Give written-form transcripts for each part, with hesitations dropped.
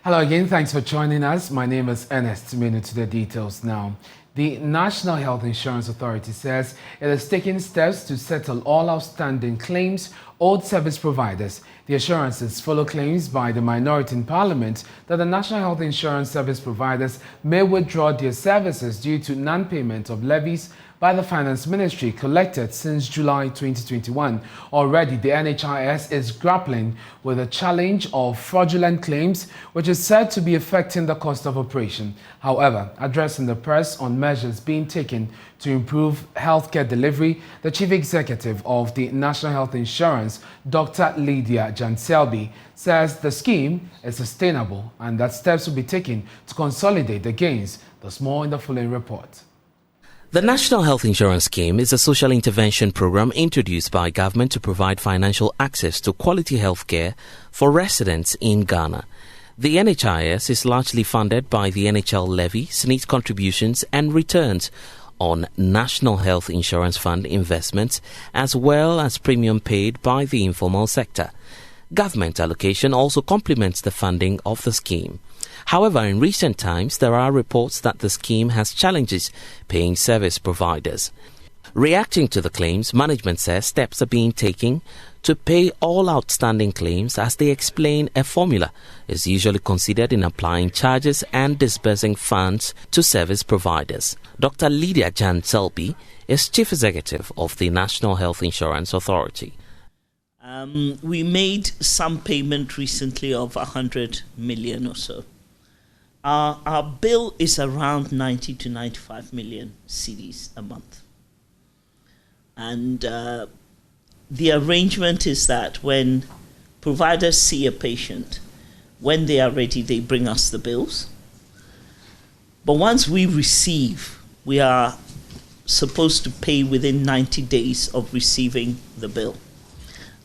Hello again, thanks for joining us. My name is Ernest. To the details now. The National Health Insurance Authority says it is taking steps to settle all outstanding claims owed service providers. The assurances follow claims by the minority in Parliament that the National Health Insurance Service providers may withdraw their services due to non-payment of levies by the Finance Ministry collected since July 2021. Already, the NHIS is grappling with the challenge of fraudulent claims, which is said to be affecting the cost of operation. However, addressing the press on measures being taken to improve healthcare delivery, the Chief Executive of the National Health Insurance, Dr. Lydia Jan-Selby, says the scheme is sustainable and that steps will be taken to consolidate the gains. There's more in the following report. The National Health Insurance Scheme is a social intervention program introduced by government to provide financial access to quality health care for residents in Ghana. The NHIS is largely funded by the NHL levy, SNIT contributions and returns on National Health Insurance Fund investments, as well as premium paid by the informal sector. Government allocation also complements the funding of the scheme. However, in recent times, there are reports that the scheme has challenges paying service providers. Reacting to the claims, management says steps are being taken to pay all outstanding claims, as they explain a formula is usually considered in applying charges and disbursing funds to service providers. Dr. Lydia Jan-Selby is Chief Executive of the National Health Insurance Authority. We made some payment recently of 100 million or so. Our bill is around 90 to 95 million cedis a month. And the arrangement is that when providers see a patient, when they are ready, they bring us the bills. But once we receive, we are supposed to pay within 90 days of receiving the bill.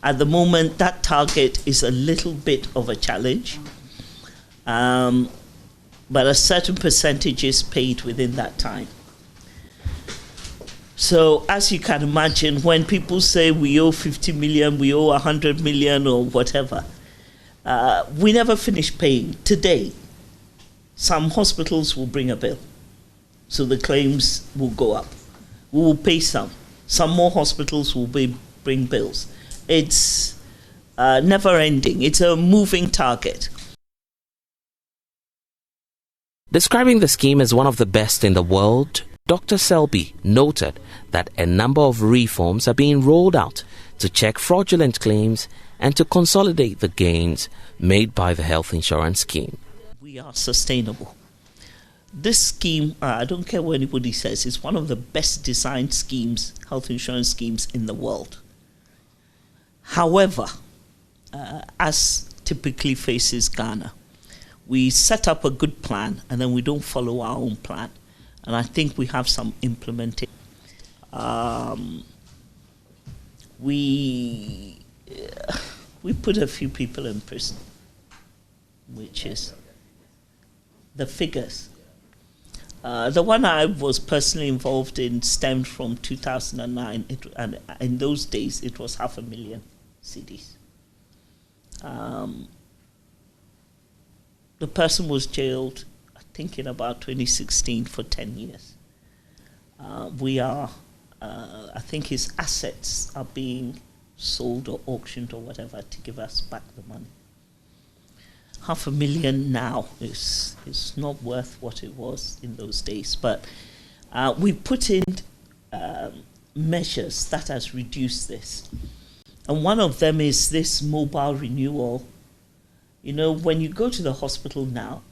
At the moment, that target is a little bit of a challenge, but a certain percentage is paid within that time. So as you can imagine, when people say we owe 50 million, we owe 100 million or whatever, we never finish paying. Today, some hospitals will bring a bill, so the claims will go up. We will pay some. Some more hospitals will bring bills. It's never ending. It's a moving target. Describing the scheme as one of the best in the world, Dr. Selby noted that a number of reforms are being rolled out to check fraudulent claims and to consolidate the gains made by the health insurance scheme. We are sustainable. This scheme, I don't care what anybody says, is one of the best designed schemes, health insurance schemes in the world. However, as typically faces Ghana, we set up a good plan and then we don't follow our own plan. And I think we have some implementation. We put a few people in prison, which is the figures. The one I was personally involved in stemmed from 2009, and in those days it was 500,000 cedis. The person was jailed, I think, in about 2016 for 10 years. I think his assets are being sold or auctioned or whatever to give us back the money. 500,000 now is not worth what it was in those days, but we put in measures that has reduced this. And one of them is this mobile renewal. You know, when you go to the hospital now,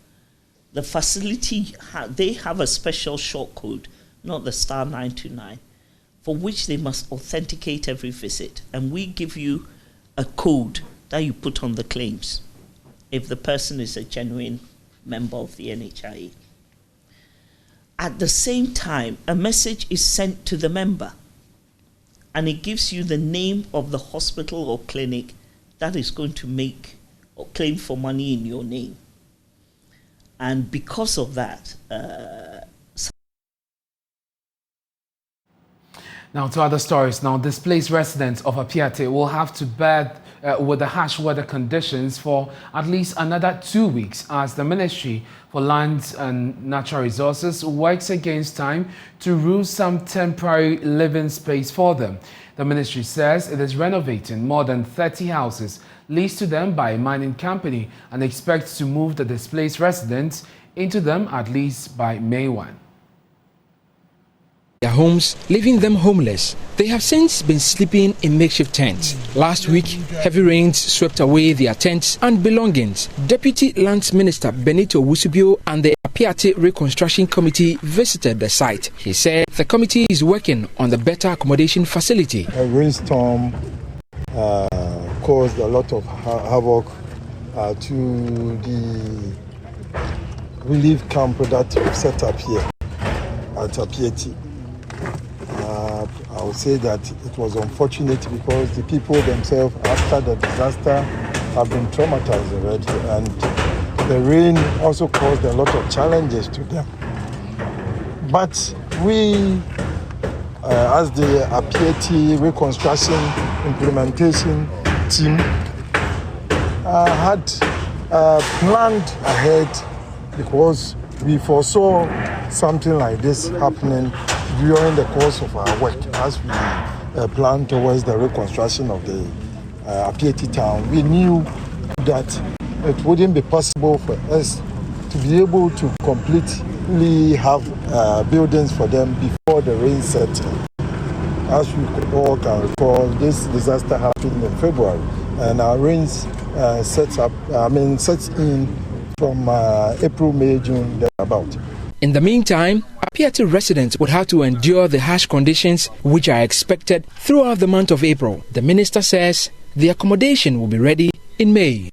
the facility, they have a special short code, not the star 929, for which they must authenticate every visit. And we give you a code that you put on the claims if the person is a genuine member of the NHIE. At the same time, a message is sent to the member, and it gives you the name of the hospital or clinic that is going to make or claim for money in your name. And because of that, Now to other stories. Now, displaced residents of Apiate will have to bear with the harsh weather conditions for at least another 2 weeks as the Ministry for Lands and Natural Resources works against time to rule some temporary living space for them. The ministry says it is renovating more than 30 houses leased to them by a mining company and expects to move the displaced residents into them at least by May 1. Their homes, leaving them homeless. They have since been sleeping in makeshift tents. Last week, heavy rains swept away their tents and belongings. Deputy Lands Minister Benito Wusubio and the Apiate Reconstruction Committee visited the site. He said the committee is working on the better accommodation facility. A rainstorm caused a lot of havoc to the relief camp that we set up here at Apiate. I would say that it was unfortunate because the people themselves, after the disaster, have been traumatized already, and the rain also caused a lot of challenges to them. But we, as the Apiate Reconstruction Implementation Team, had planned ahead because we foresaw something like this happening during the course of our work as we planned towards the reconstruction of the Apiate town. We knew that it wouldn't be possible for us to be able to completely have buildings for them before the rain set in. As we all can recall, this disaster happened in February, and our rains sets in from April, May, June, thereabout. In the meantime, Apiate residents would have to endure the harsh conditions which are expected throughout the month of April. The minister says the accommodation will be ready in May.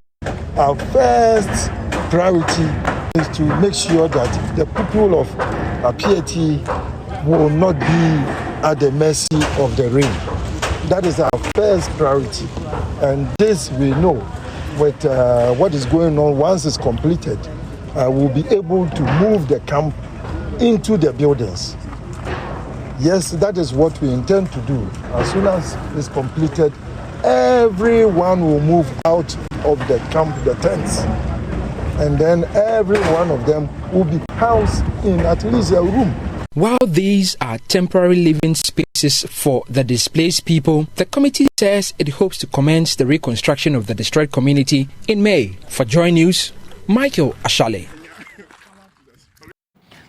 Our first priority is to make sure that the people of Apiate will not be at the mercy of the rain. That is our first priority, and this we know with what is going on. Once it's completed, we'll be able to move the camp into the buildings. Yes, that is what we intend to do. As soon as it's completed, everyone will move out of the camp, the tents, and then every one of them will be housed in at least a room. While these are temporary living spaces for the displaced people, the committee says it hopes to commence the reconstruction of the destroyed community in May. For Joy News, Michael Ashale.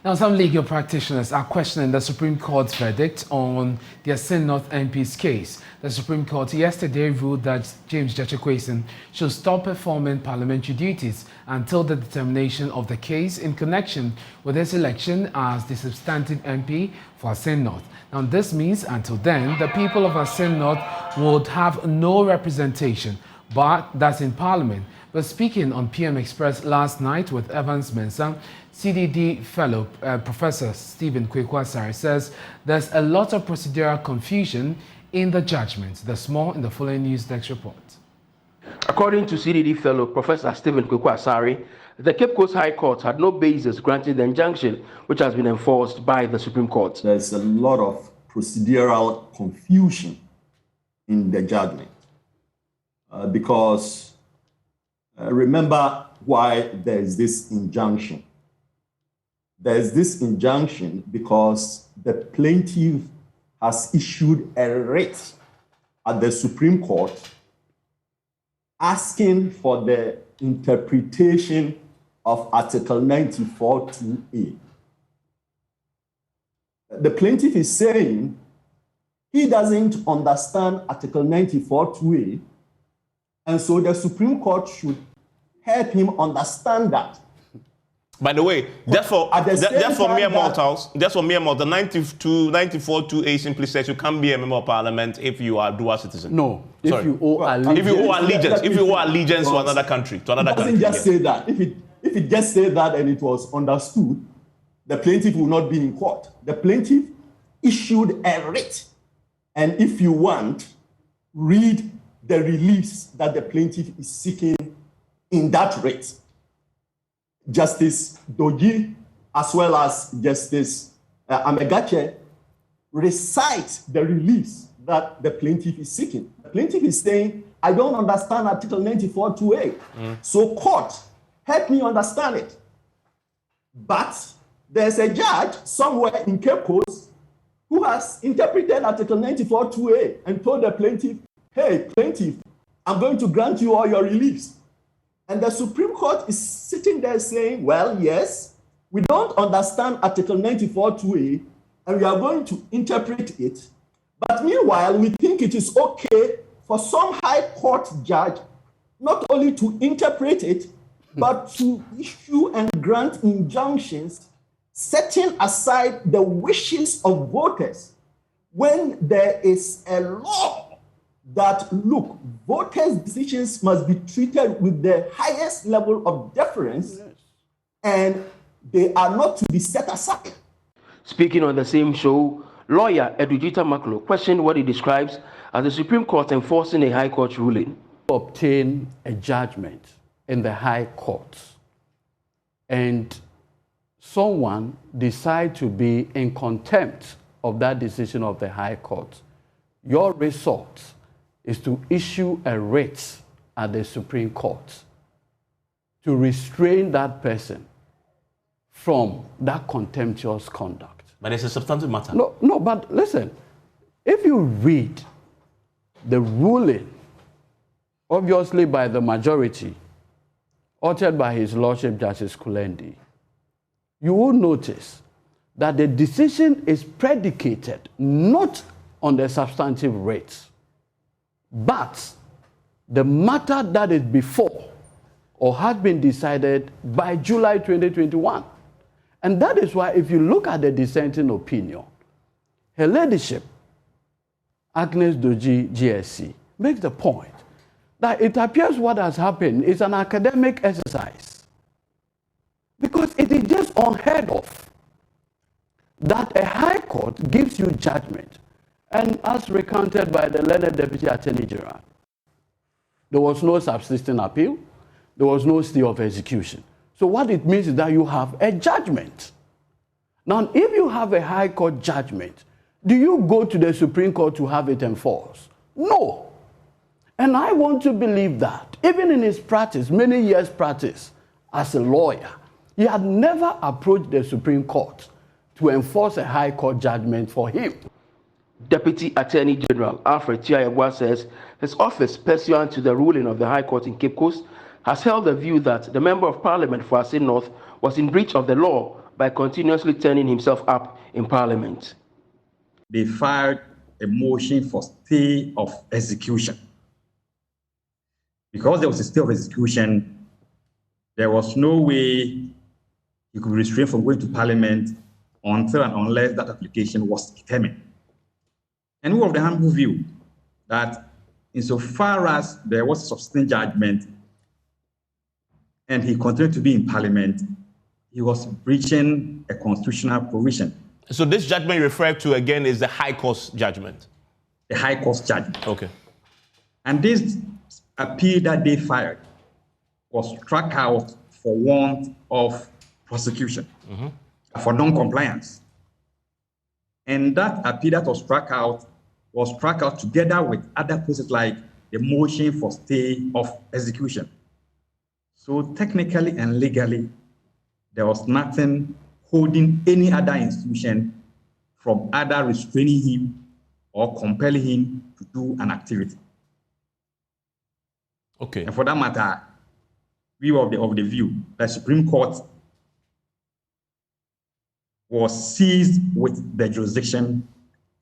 Now, some legal practitioners are questioning the Supreme Court's verdict on the Asin North MP's case. The Supreme Court yesterday ruled that James Gyakye should stop performing parliamentary duties until the determination of the case in connection with his election as the substantive MP for Asin North. Now, this means until then, the people of Asin North would have no representation, but that's in Parliament. But speaking on PM Express last night with Evans Mensah, CDD fellow Professor Stephen Kweku-Asare says there's a lot of procedural confusion in the judgment. There's more in the following News Desk report. According to CDD fellow Professor Stephen Kweku-Asare, the Cape Coast High Court had no basis granting the injunction which has been enforced by the Supreme Court. There's a lot of procedural confusion in the judgment because remember why there is this injunction. There is this injunction because the plaintiff has issued a writ at the Supreme Court asking for the interpretation of Article 94(2)(a). The plaintiff is saying he doesn't understand Article 94(2)(a), and so the Supreme Court should help him understand that. By the way, therefore, mere mortals, the 94(2)(a) simply says you can't be a member of parliament if you are a dual citizen. No, if you owe allegiance to another country, It doesn't just say that. If it just said that and it was understood, the plaintiff will not be in court. The plaintiff issued a writ, and if you want, read the reliefs that the plaintiff is seeking in that writ. Justice Doji, as well as Justice Amegache, recite the reliefs that the plaintiff is seeking. The plaintiff is saying I don't understand Article 94(2)(a). So court, help me understand it. But there's a judge somewhere in Cape Coast who has interpreted Article 94(2)(a) and told the plaintiff, hey, plaintiff, I'm going to grant you all your reliefs. And the Supreme Court is sitting there saying, well, yes, we don't understand Article 94(2)(a), and we are going to interpret it. But meanwhile, we think it is okay for some high court judge not only to interpret it, but to issue and grant injunctions, setting aside the wishes of voters when there is a law that, look, voters' decisions must be treated with the highest level of deference, and they are not to be set aside. Speaking on the same show, lawyer Edujita Maklo questioned what he describes as the Supreme Court enforcing a High Court ruling. Obtain a judgment in the High Court, and someone decide to be in contempt of that decision of the High Court, your resort is to issue a writ at the Supreme Court to restrain that person from that contemptuous conduct. But it's a substantive matter. No, but listen, if you read the ruling, obviously by the majority, authored by His Lordship Justice Kulendi, you will notice that the decision is predicated not on the substantive rates, but the matter that is before or had been decided by July 2021. And that is why if you look at the dissenting opinion, Her Ladyship, Agnes Doji GSC, makes the point that it appears what has happened is an academic exercise, because it is just unheard of that a high court gives you judgment. And as recounted by the learned Deputy Attorney General, there was no subsisting appeal, there was no stay of execution. So what it means is that you have a judgment. Now, if you have a high court judgment, do you go to the Supreme Court to have it enforced? No. And I want to believe that, even in his practice, many years practice as a lawyer, he had never approached the Supreme Court to enforce a high court judgment for him. Deputy Attorney General Alfred Tiayabwa says his office, pursuant to the ruling of the High Court in Cape Coast, has held the view that the Member of Parliament for Asin North was in breach of the law by continuously turning himself up in Parliament. They filed a motion for stay of execution. Because there was a stay of execution, there was no way he could restrain from going to Parliament until and unless that application was determined. And we of the humble view that insofar as there was a substantive judgment and he continued to be in Parliament, he was breaching a constitutional provision. So this judgment you refer to again is the High Court's judgment? The High Court's judgment. Okay. And this appeal that they filed was struck out for want of prosecution, for non-compliance. And that appeal that was struck out together with other cases like the motion for stay of execution. So technically and legally, there was nothing holding any other institution from either restraining him or compelling him to do an activity. Okay. And for that matter, we were of the view that Supreme Court was seized with the jurisdiction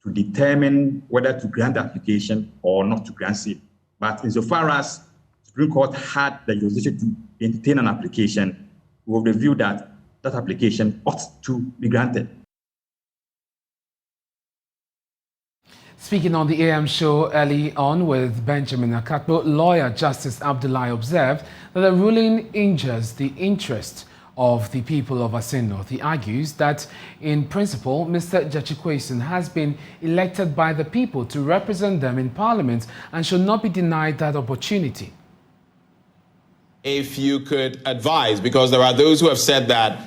to determine whether to grant the application or not to grant it. But insofar as Supreme Court had the jurisdiction to entertain an application, we were of the view that that application ought to be granted. Speaking on the AM show early on with Benjamin Akatbo, lawyer Justice Abdulai observed that the ruling injures the interest of the people of Asin North. He argues that, in principle, Mr. Jachikwesun has been elected by the people to represent them in Parliament and should not be denied that opportunity. If you could advise, because there are those who have said that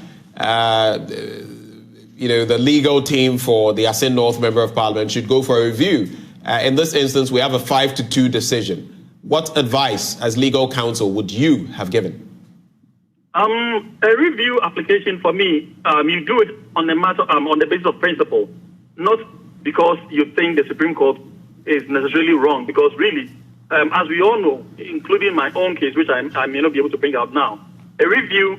the legal team for the Asin North Member of Parliament should go for a review. In this instance, we have a 5-2 decision. what advice as legal counsel would you have given? A review application for me, you do it on the matter on the basis of principle, not because you think the Supreme Court is necessarily wrong. Because really, as we all know, including my own case, which I may not be able to bring out now, a review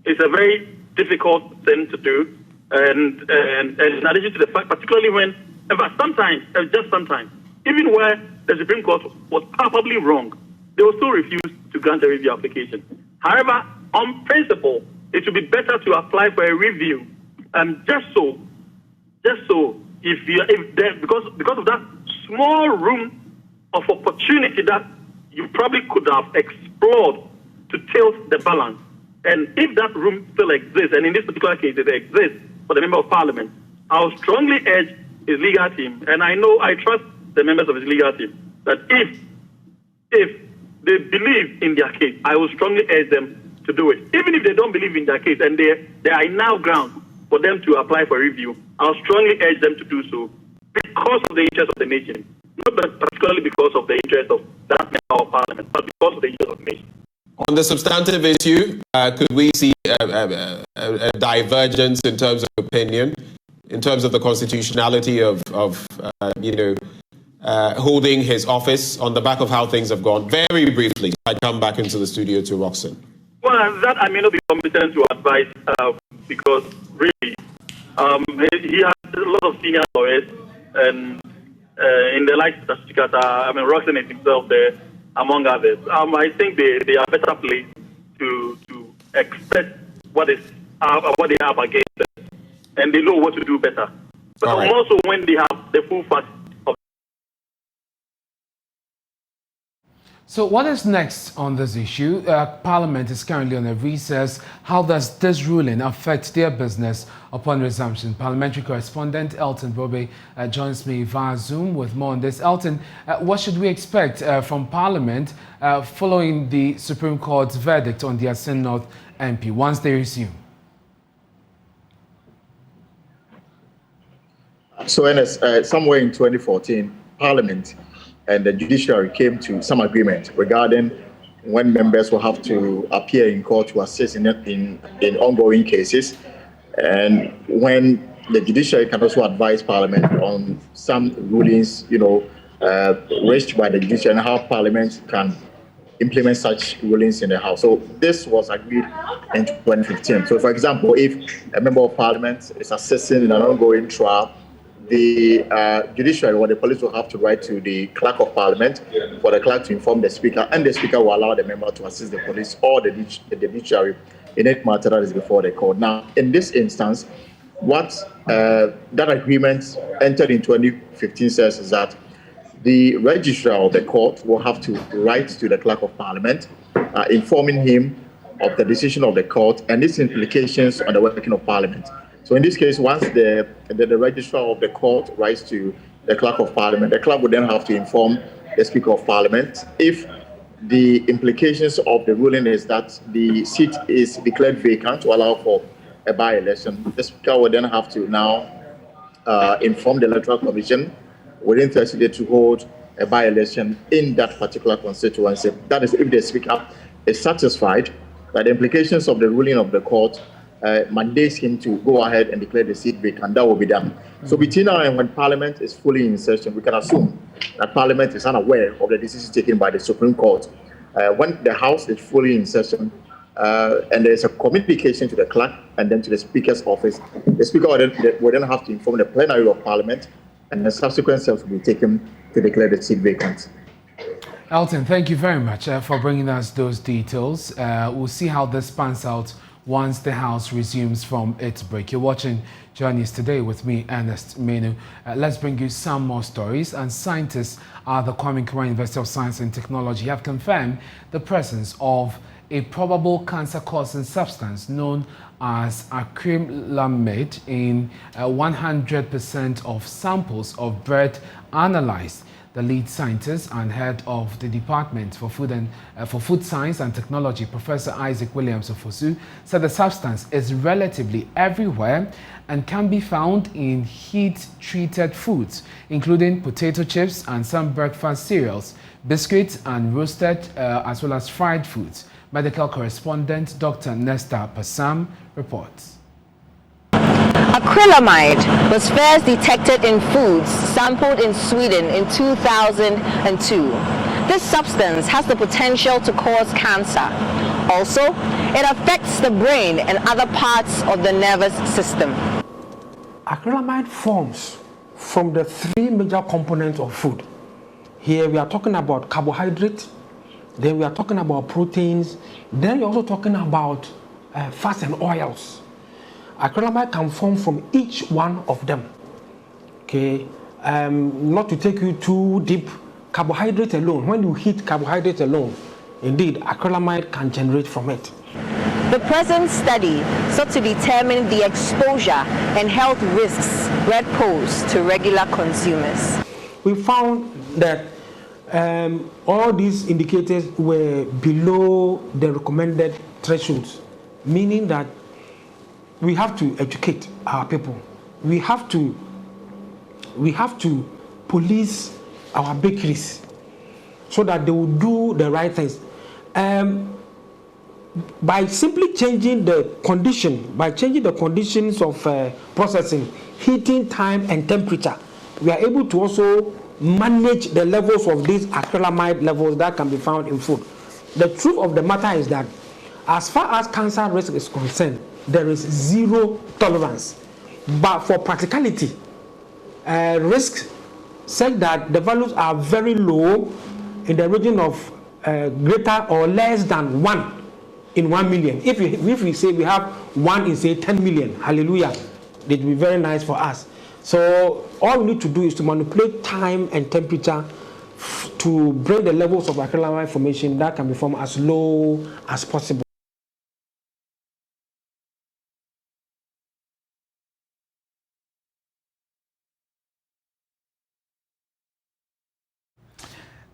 is a very difficult thing to do, and in addition to the fact, particularly when, sometimes, even where the Supreme Court was palpably wrong, they will still refuse to grant a review application. However, on principle, it would be better to apply for a review, just so, because of that small room of opportunity that you probably could have explored to tilt the balance. And if that room still exists, and in this particular case it exists for the Member of Parliament, I will strongly urge his legal team, and I trust the members of his legal team, that if they believe in their case, I will strongly urge them to do it. Even if they don't believe in their case and there are now grounds for them to apply for review, I'll strongly urge them to do so because of the interest of the nation. Not particularly because of the interest of that Member of Parliament, but because of the interest of the nation. On the substantive issue, could we see a divergence in terms of opinion, in terms of the constitutionality of holding his office on the back of how things have gone? Very briefly, I come back into the studio to Roxanne. Well, that I may not be competent to advise because really, he has a lot of senior lawyers, and in the likes of Roxanne is himself there, among others. I think they are better placed to express what they have against them, and they know what to do better. But also when they have the full facts. So what is next on this issue? Parliament is currently on a recess. How does this ruling affect their business upon resumption? Parliamentary correspondent Elton Bobe joins me via Zoom with more on this. Elton, what should we expect from Parliament following the Supreme Court's verdict on the Akyem North MP once they resume? So, Ernest, somewhere in 2014, Parliament and the judiciary came to some agreement regarding when members will have to appear in court to assist in ongoing cases, and when the judiciary can also advise Parliament on some rulings, raised by the judiciary, and how Parliament can implement such rulings in the House. So this was agreed in 2015. So, for example, if a member of Parliament is assisting in an ongoing trial, the judiciary or the police will have to write to the clerk of Parliament for the clerk to inform the speaker, and the speaker will allow the member to assist the police or the judiciary in any matter that is before the court. Now, in this instance, what that agreement entered in 2015 says is that the registrar of the court will have to write to the clerk of Parliament, informing him of the decision of the court and its implications on the working of Parliament. So in this case, once the registrar of the court writes to the clerk of Parliament, the clerk would then have to inform the Speaker of Parliament. If the implications of the ruling is that the seat is declared vacant to allow for a by-election, the Speaker would then have to now inform the Electoral Commission within 30 days to hold a by-election in that particular constituency. That is, if the Speaker is satisfied that the implications of the ruling of the court mandates him to go ahead and declare the seat vacant. That will be done. So between now and when Parliament is fully in session, we can assume that Parliament is unaware of the decision taken by the Supreme Court. When the House is fully in session and there is a communication to the clerk and then to the Speaker's office, the Speaker will then have to inform the plenary of Parliament, and the subsequent steps will be taken to declare the seat vacant. Elton, thank you very much for bringing us those details. We'll see how this pans out once the House resumes from its break. You're watching Journeys Today with me, Ernest Menu. Let's bring you some more stories. And scientists at the Kwame Nkrumah University of Science and Technology have confirmed the presence of a probable cancer-causing substance known as Akyem in 100% of samples of bread analyzed. The lead scientist and head of the Department for Food Science and Technology, Professor Isaac Williams of Osu, said the substance is relatively everywhere and can be found in heat-treated foods, including potato chips and some breakfast cereals, biscuits and roasted as well as fried foods. Medical correspondent Dr. Nesta Passam reports. Acrylamide was first detected in foods sampled in Sweden in 2002. This substance has the potential to cause cancer. Also, it affects the brain and other parts of the nervous system. Acrylamide forms from the three major components of food. Here we are talking about carbohydrates, then we are talking about proteins, then you're also talking about fats and oils. Acrylamide can form from each one of them. Okay, not to take you too deep, carbohydrate alone, when you heat carbohydrate alone, indeed, acrylamide can generate from it. The present study sought to determine the exposure and health risks bread pose to regular consumers. We found that all these indicators were below the recommended thresholds, meaning that we have to educate our people. We have to police our bakeries so that they will do the right things. By simply changing the conditions of processing, heating time and temperature, we are able to also manage the levels of these acrylamide levels that can be found in food. The truth of the matter is that as far as cancer risk is concerned, there is zero tolerance. But for practicality, risks such that the values are very low in the region of greater or less than 1 in 1 million. If we say we have 1 in say 10 million, hallelujah, it will be very nice for us. So all we need to do is to manipulate time and temperature to bring the levels of acrylamide formation that can be formed as low as possible.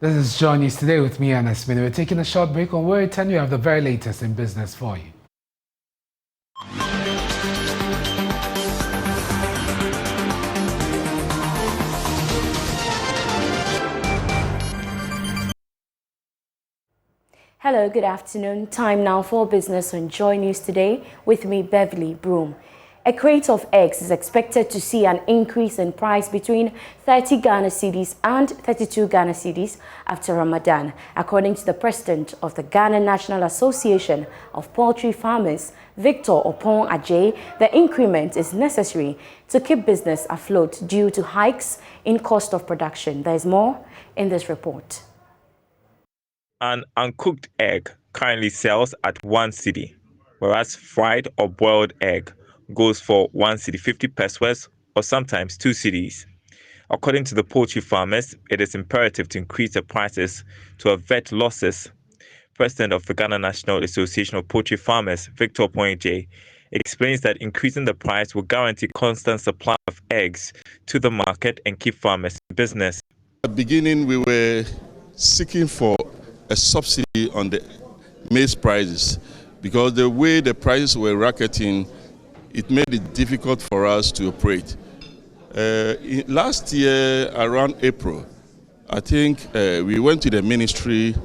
This is Joy News Today with me, Anas Mini. We're taking a short break. On World 10, we have the very latest in business for you. Hello, good afternoon. Time now for business on Joy News Today with me, Beverly Broom. A crate of eggs is expected to see an increase in price between 30 Ghana cedis and 32 Ghana cedis after Ramadan, according to the president of the Ghana National Association of Poultry Farmers, Victor Opon Ajay. The increment is necessary to keep business afloat due to hikes in cost of production. There is more in this report. An uncooked egg currently sells at 1 cedi, whereas fried or boiled egg goes for 1 cedi 50 pesos or sometimes 2 cedis. According to the poultry farmers, it is imperative to increase the prices to avert losses. President of the Ghana National Association of Poultry Farmers, Victor Opon, explains that increasing the price will guarantee constant supply of eggs to the market and keep farmers in business. At the beginning, we were seeking for a subsidy on the maize prices because the way the prices were racketing, it made it difficult for us to operate. Last year, around April, I think we went to the ministry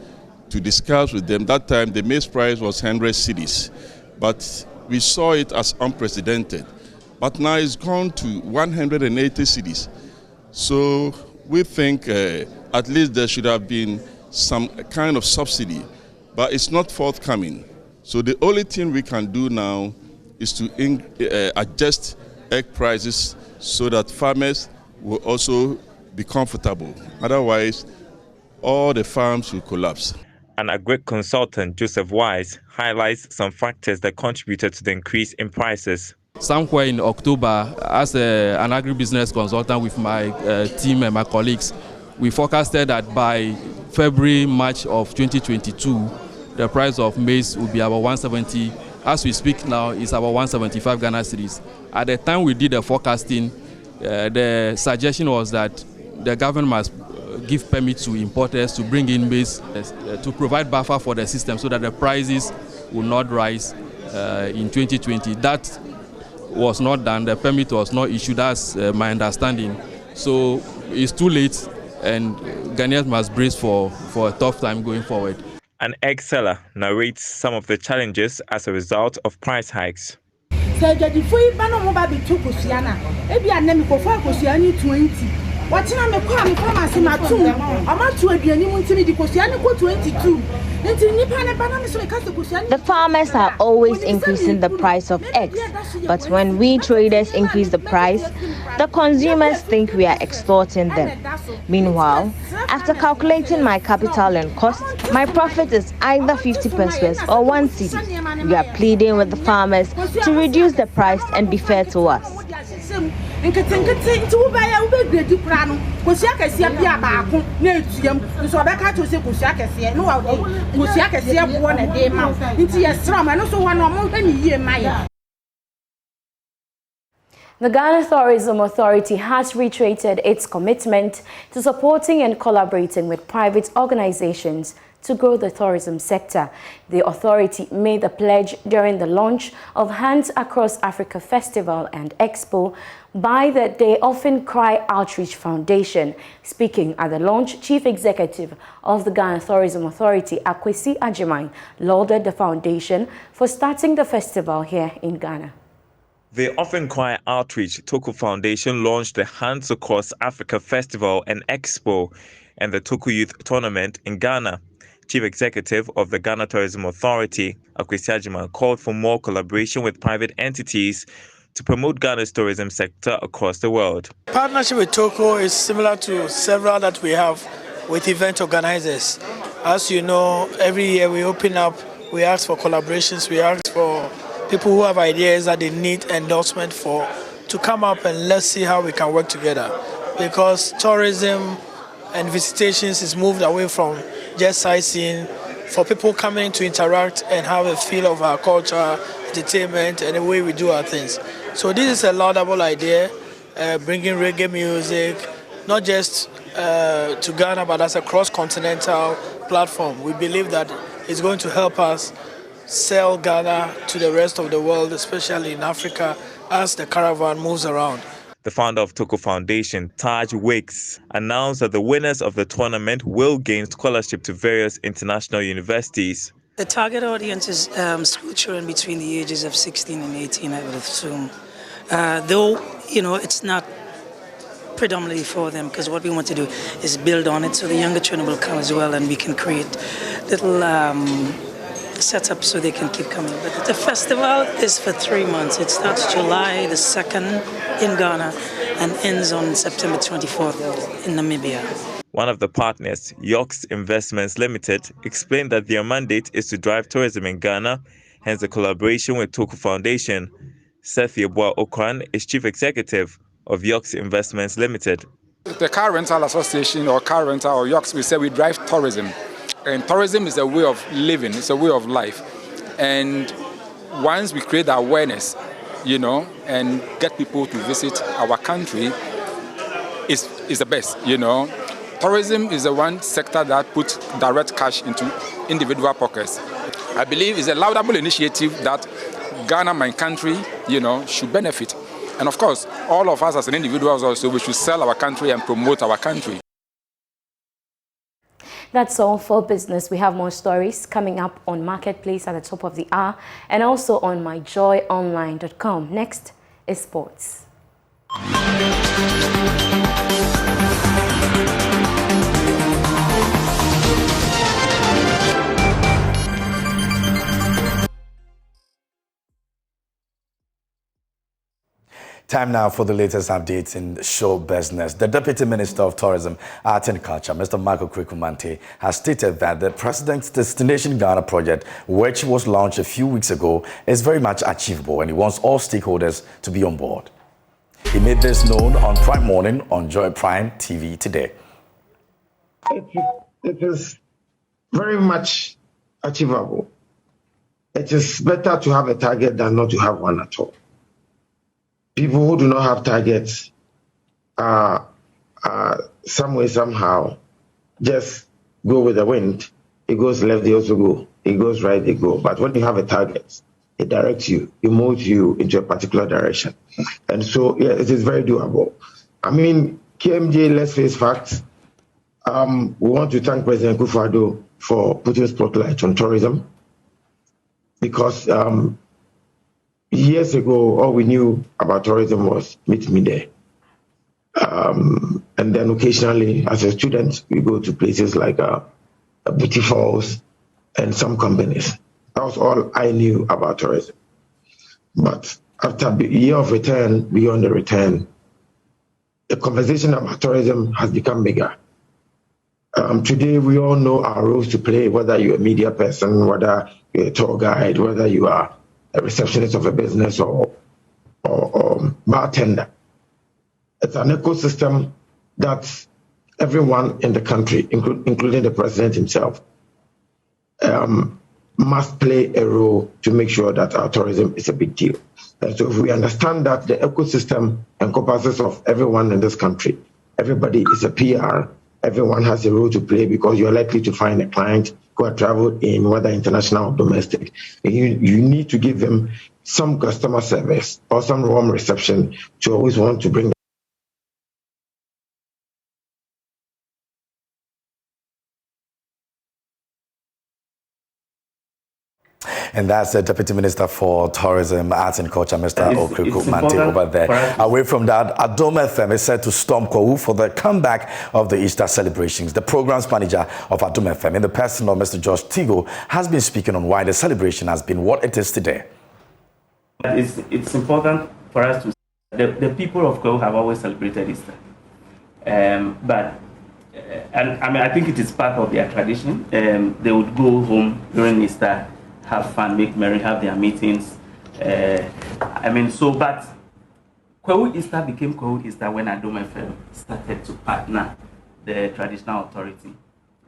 to discuss with them. That time, the maize price was 100 cedis, but we saw it as unprecedented. But now it's gone to 180 cedis. So we think at least there should have been some kind of subsidy, but it's not forthcoming. So the only thing we can do now is to adjust egg prices so that farmers will also be comfortable. Otherwise, all the farms will collapse. An agri consultant, Joseph Wise, highlights some factors that contributed to the increase in prices. Somewhere in October, as an agribusiness consultant with my team and my colleagues, we forecasted that by February, March of 2022, the price of maize will be about 170. As we speak now, it's about 175 Ghana cedis. At the time we did the forecasting, the suggestion was that the government must give permit to importers to bring in maize to provide buffer for the system so that the prices will not rise in 2020. That was not done. The permit was not issued. That's my understanding. So it's too late, and Ghanaians must brace for a tough time going forward. An egg seller narrates some of the challenges as a result of price hikes. The farmers are always increasing the price of eggs, but when we traders increase the price, the consumers think we are extorting them. Meanwhile, after calculating my capital and cost, my profit is either 50 pesos or 1 cedi. We are pleading with the farmers to reduce the price and be fair to us. The Ghana Tourism Authority has reiterated its commitment to supporting and collaborating with private organizations to grow the tourism sector. The authority made the pledge during the launch of Hands Across Africa Festival and Expo by the They Often Cry Outreach Foundation. Speaking at the launch, Chief Executive of the Ghana Tourism Authority, Akyem, lauded the foundation for starting the festival here in Ghana. The Often Cry Outreach Toku Foundation launched the Hands Across Africa Festival and Expo and the Toku Youth Tournament in Ghana. Chief Executive of the Ghana Tourism Authority, Akyem, called for more collaboration with private entities to promote Ghana's tourism sector across the world. Partnership with Toku is similar to several that we have with event organizers. As you know, every year we open up, we ask for collaborations, we ask for people who have ideas that they need endorsement for to come up and let's see how we can work together. Because tourism and visitations is moved away from just sightseeing for people coming to interact and have a feel of our culture, entertainment, and the way we do our things. So this is a laudable idea, bringing reggae music, not just to Ghana, but as a cross-continental platform. We believe that it's going to help us sell Ghana to the rest of the world, especially in Africa, as the caravan moves around. The founder of Toku Foundation, Taj Wakes, announced that the winners of the tournament will gain scholarship to various international universities. The target audience is school children between the ages of 16 and 18, I would assume. Though, you know, it's not predominantly for them, because what we want to do is build on it so the younger children will come as well and we can create little setups so they can keep coming. But the festival is for 3 months. It starts July the 2nd in Ghana and ends on September 24th in Namibia. One of the partners, Yox Investments Limited, explained that their mandate is to drive tourism in Ghana, hence the collaboration with Toku Foundation. Seth Yeboah Okran is Chief Executive of Yox Investments Limited. The Car Rental Association or Car Rental or Yox, we say we drive tourism. And tourism is a way of living, it's a way of life. And once we create awareness, you know, and get people to visit our country, is the best, you know. Tourism is the one sector that puts direct cash into individual pockets. I believe it's a laudable initiative that Ghana, my country, you know, should benefit. And of course, all of us as individuals also, we should sell our country and promote our country. That's all for business. We have more stories coming up on Marketplace at the top of the hour and also on myjoyonline.com. Next is sports. Time now for the latest updates in show business. The Deputy Minister of Tourism, Art and Culture, Mr. Michael Kweku-Manteh, has stated that the President's Destination Ghana project, which was launched a few weeks ago, is very much achievable and he wants all stakeholders to be on board. He made this known on Prime Morning on Joy Prime TV today. It is very much achievable. It is better to have a target than not to have one at all. People who do not have targets are some way, somehow just go with the wind. It goes left, they also go. It goes right, they go. But when you have a target, it directs you, it moves you into a particular direction. And so, yeah, it is very doable. I mean, KMJ, let's face facts. We want to thank President Kufuor for putting spotlight on tourism, because years ago, all we knew about tourism was Midday. And then occasionally, as a student, we go to places like Booty Falls and some companies. That was all I knew about tourism. But after a year of return, beyond the return, the conversation about tourism has become bigger. Today, we all know our roles to play, whether you're a media person, whether you're a tour guide, whether you are a receptionist of a business or bartender. It's an ecosystem that everyone in the country, including the president himself, must play a role to make sure that our tourism is a big deal. And so if we understand that the ecosystem encompasses of everyone in this country, everybody is a PR, everyone has a role to play, because you're likely to find a client who are traveled in, whether international or domestic. And you need to give them some customer service or some warm reception to always want to bring. And that's the Deputy Minister for Tourism, Arts and Culture, Mr. Okriku Mante over there. Away from that, Adom FM is set to storm Kwahu for the comeback of the Easter celebrations. The program's manager of Adom FM, in the person of Mr. Josh Tigo, has been speaking on why the celebration has been what it is today. It's important for us to say the people of Kwahu have always celebrated Easter. I think it is part of their tradition. They would go home during Easter, have fun, make merry, have their meetings. But Kwahu Easter became Kwahu Easter when Adom FM started to partner the traditional authority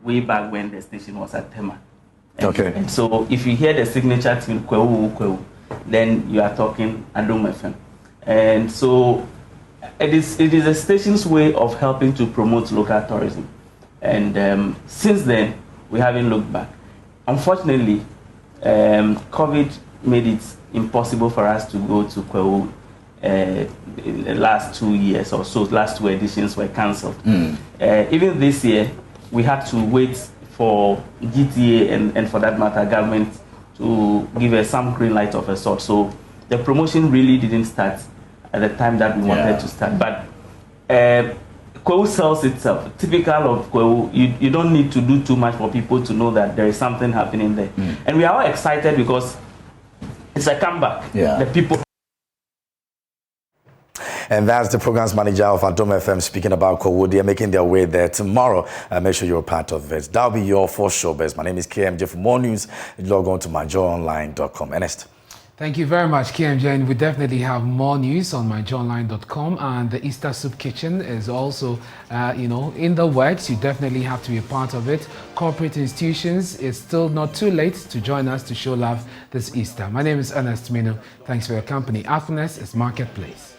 way back when the station was at Tema. And so if you hear the signature tune Kwahu, then you are talking Adom FM. And so it is a station's way of helping to promote local tourism. And since then, we haven't looked back. Unfortunately, COVID made it impossible for us to go to Kwahu in the last 2 years or so. Last 2 editions were cancelled. Even this year, we had to wait for GTA and for that matter, government to give us some green light of a sort. So the promotion really didn't start at the time that we wanted to start. But Kwahu sells itself. Typical of Kwahu, you don't need to do too much for people to know that there is something happening there. And we are all excited because it's a comeback. The people. And that's the program's manager of Adom FM speaking about Kwahu. They are making their way there tomorrow. Make sure you're a part of it. That'll be your for showbiz. My name is KMJ. For more news, log on to myjoyonline.com. Ernest. Thank you very much, KMJ. And we definitely have more news on myjoyonline.com. And the Easter Soup Kitchen is also, in the works. You definitely have to be a part of it. Corporate institutions, it's still not too late to join us to show love this Easter. My name is Ernest Minu. Thanks for your company. After this is Marketplace.